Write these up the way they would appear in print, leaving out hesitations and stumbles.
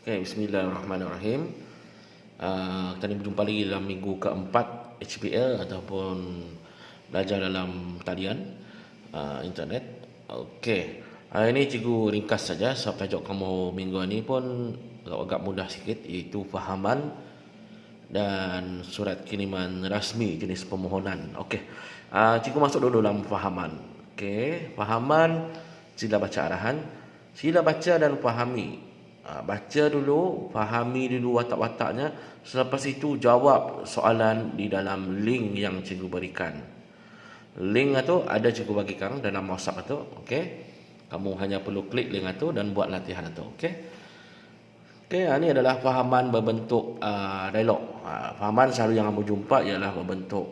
Okay, bismillahirrahmanirrahim. Kita ni berjumpa lagi dalam minggu keempat HPL ataupun belajar dalam talian internet. Okey, hari ini cikgu ringkas saja sebab tajuk kamu minggu ini pun agak mudah sikit, iaitu fahaman dan surat kiriman rasmi jenis permohonan. Okey, cikgu masuk dulu dalam fahaman. Okey, fahaman, sila baca arahan, sila baca dan fahami. Baca dulu, fahami dulu watak-wataknya. Selepas itu jawab soalan di dalam link yang cikgu berikan. Link itu ada cikgu bagikan dalam WhatsApp itu. Okey, kamu hanya perlu klik link itu dan buat latihan itu. Okey. Okey, ini adalah fahaman berbentuk dialog. Fahaman selalu yang kamu jumpa ialah berbentuk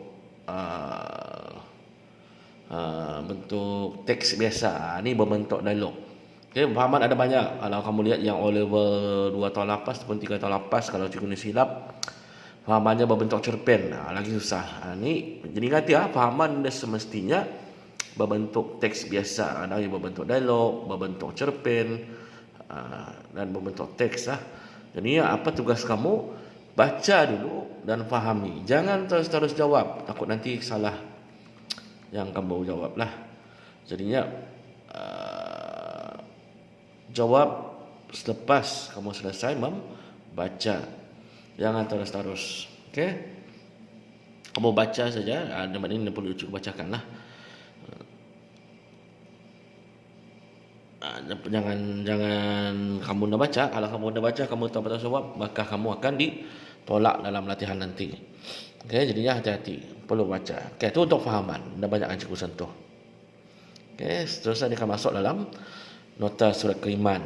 bentuk teks biasa. Ini berbentuk dialog. Okay, fahaman ada banyak. Kalau kamu lihat yang O level 2 tahun lepas ataupun 3 tahun lepas, kalau cikgu ni silap, fahamannya berbentuk cerpen. Lagi susah. Ni jadi ingat ya, fahaman dia semestinya berbentuk teks biasa. Ada yang berbentuk dialog, berbentuk cerpen dan berbentuk teks lah. Jadi apa tugas kamu? Baca dulu dan fahami. Jangan terus-terus jawab. Takut nanti salah yang kamu jawab lah. Jadinya jawab selepas kamu selesai membaca. Jangan terus-terus. Okey? Kamu baca saja. Tempat ini perlu cukup bacakan lah. Jangan kamu nak baca. Kalau kamu nak baca, kamu tak betul jawab, maka kamu akan ditolak dalam latihan nanti. Okey, jadinya hati-hati. Perlu baca. Okey, itu untuk fahaman. Dah banyak yang cikgu sentuh. Okey, seterusnya dia akan masuk dalam nota surat kiriman.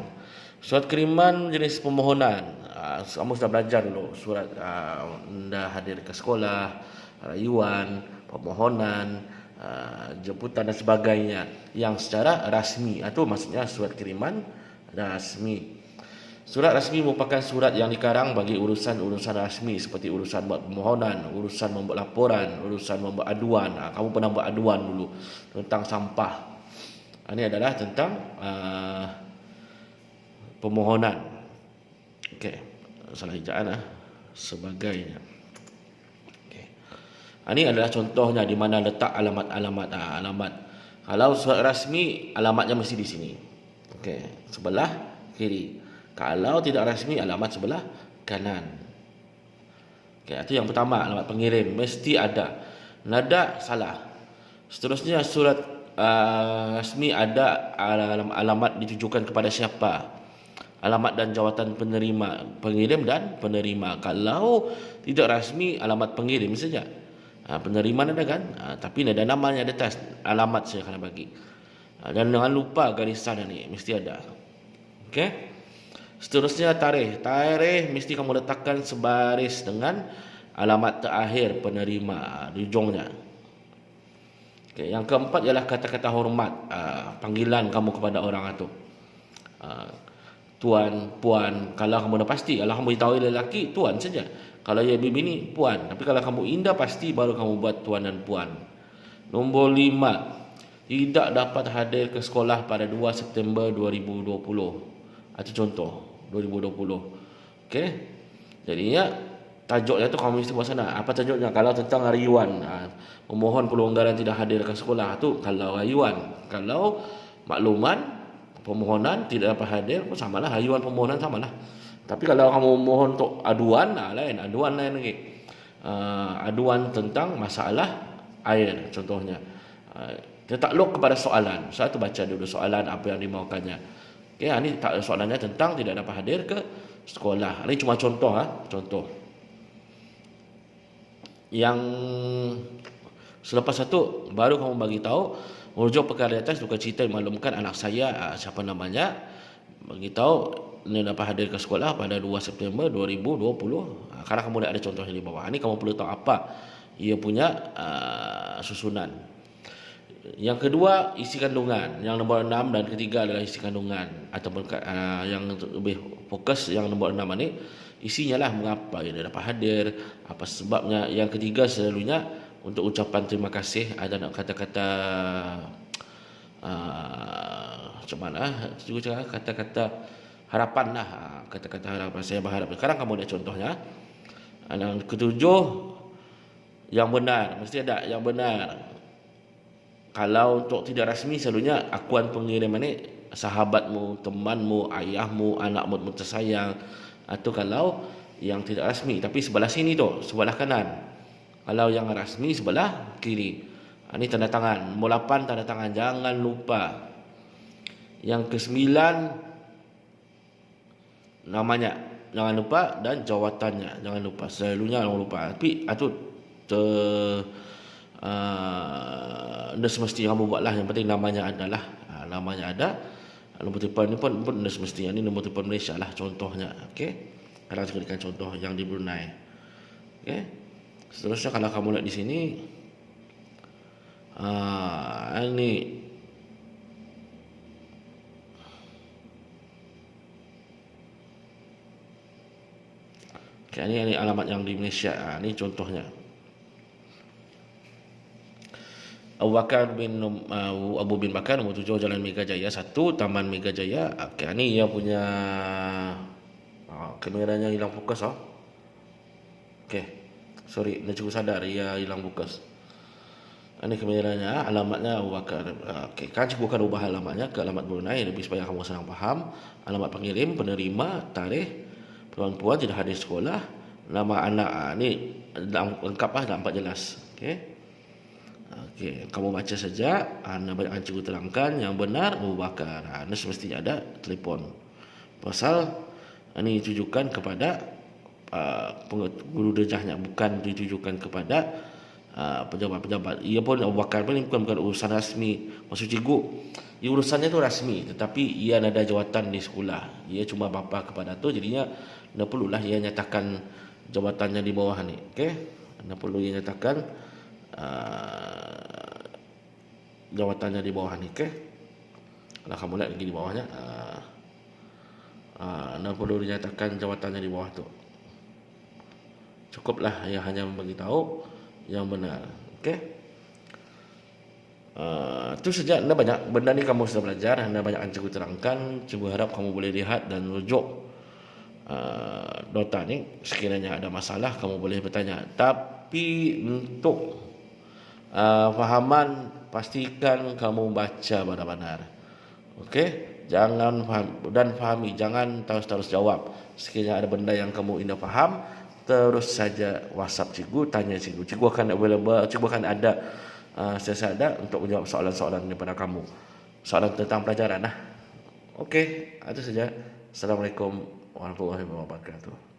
Surat kiriman jenis permohonan. Kamu sudah belajar dulu surat anda hadir ke sekolah, rayuan, permohonan, jemputan dan sebagainya yang secara rasmi. Itu maksudnya surat kiriman rasmi. Surat rasmi merupakan surat yang dikarang bagi urusan-urusan rasmi seperti urusan buat permohonan, urusan membuat laporan, urusan membuat aduan. Kamu pernah buat aduan dulu tentang sampah. Ini adalah tentang permohonan. Okey, salah ejaan sebagainya. Okey. Ini adalah contohnya di mana letak alamat-alamat. Alamat. Kalau surat rasmi, alamatnya mesti di sini. Okey, sebelah kiri. Kalau tidak rasmi, alamat sebelah kanan. Okey, itu yang pertama, alamat pengirim mesti ada. Nada salah. Seterusnya surat rasmi ada alamat ditujukan kepada siapa, alamat dan jawatan penerima, pengirim dan penerima. Kalau tidak rasmi, alamat pengirim saja. Penerima ada kan, tapi ada namanya di atas, alamat saya akan bagi. Dan jangan lupa garisan ni mesti ada. Okey. Seterusnya tarikh mesti kamu letakkan sebaris dengan alamat terakhir penerima di ujungnya. Okay, yang keempat ialah kata-kata hormat, panggilan kamu kepada orang itu. Tuan, puan. Kalau kamu dah pasti, kalau kamu tahu lelaki, tuan saja. Kalau ia bini, puan. Tapi kalau kamu indah, pasti baru kamu buat tuan dan puan. Nombor 5, tidak dapat hadir ke sekolah pada 2 September 2020. Itu contoh 2020. Okey. Jadinya tajuknya tu kamu mesti buat sana. Apa tajuknya? Kalau tentang rayuan, memohon pelonggaran tidak hadir ke sekolah, tu kalau rayuan. Kalau makluman permohonan tidak dapat hadir pun samalah, rayuan permohonan samalah. Tapi kalau kamu mohon untuk aduan, lain lagi. Aduan tentang masalah air contohnya. Dia takluk kepada soalan. Saya tu baca dulu soalan apa yang dimaukannya. Okey, ini soalannya tentang tidak dapat hadir ke sekolah. Ini cuma contoh contoh. Yang selepas itu baru kamu bagi tahu merujuk perkara di atas bukan cerita maklumkan anak saya siapa namanya, bagi tahu dia dapat hadir ke sekolah pada 2 September 2020. Karena kamu dah ada contohnya di bawah. Ini kamu perlu tahu apa ia punya susunan. Yang kedua, isi kandungan. Yang nombor 6 dan ketiga adalah isi kandungan ataupun yang lebih fokus yang nombor 6 ini. Isinya lah mengapa dia dapat hadir, apa sebabnya. Yang ketiga selalunya untuk ucapan terima kasih, ada nak kata-kata macam mana juga cakap kata-kata harapan lah, kata-kata harapan. Saya berharap. Sekarang kamu lihat contohnya. Yang ketujuh, yang benar. Mesti ada yang benar. Kalau untuk tidak rasmi, selalunya akuan pengirim ini sahabatmu, temanmu, ayahmu, anakmu tersayang. Atau kalau yang tidak rasmi, tapi sebelah sini tu, sebelah kanan. Kalau yang rasmi sebelah kiri. Ini tanda tangan. Nombor 8 tanda tangan. Jangan lupa. Yang ke-9 namanya. Jangan lupa, dan jawatannya. Jangan lupa. Selalunya jangan lupa. Tapi itu anda semestinya kamu buatlah. Yang penting namanya adalah. Namanya ada. Nombor telefon ni pun anda semestinya. Ini nombor telefon Malaysia lah contohnya. Okey. Kalau saya berikan contoh yang di Brunei. Okey. Seterusnya kalau kamu lihat di sini. Ini okay, ini alamat yang di Malaysia. Ini contohnya. Abu bin Bakar, nombor 7 Jalan Megajaya 1, Taman Megajaya. Okay, ini dia punya kameranya hilang fokus. Okay, sorry, dia cukup sadar ia hilang fokus. Ini kameranya, alamatnya Abu Bakar. Okay, kan cikgu akan ubah alamatnya ke alamat Brunei lebih supaya kamu senang faham. Alamat pengirim, penerima, tarikh, perempuan tidak hadir sekolah, nama anak. Ini lengkap lah, nampak jelas. Okay. Okey, kamu baca saja. Anda banyak cikgu terangkan yang benar Abu Bakar. Anda semestinya ada telefon. Pasal ini ditujukan kepada guru darjahnya, bukan ditujukan kepada pejabat-pejabat. Ia pun Abu Bakar pun bukan urusan rasmi. Maksud cikgu, ia urusannya tu rasmi, tetapi ia ada jawatan di sekolah. Ia cuma bapa kepada tu, jadinya tidak perlulah ia nyatakan jawatannya di bawah ni. Okey, tidak perlu ia nyatakan jawatannya di bawah ni. Okey, kalau kamu lihat lagi di bawahnya, tidak perlu dinyatakan jawatannya di bawah tu. Cukuplah ia hanya memberitahu yang benar. Okey, itu saja. Anda banyak benda ni kamu sudah belajar. Anda banyak cikgu terangkan. Cikgu harap kamu boleh lihat dan rujuk nota ni. Sekiranya ada masalah kamu boleh bertanya. Tapi untuk fahaman, pastikan kamu baca benar-benar. Okey, jangan fahami, jangan terus jawab. Sekiranya ada benda yang kamu tidak faham, terus saja WhatsApp cikgu, tanya cikgu. Cikgu akan available, cikgu akan ada sentiasa ada untuk menjawab soalan-soalan daripada kamu. Soalan tentang pelajaran lah. Okey, itu saja. Assalamualaikum warahmatullahi wabarakatuh.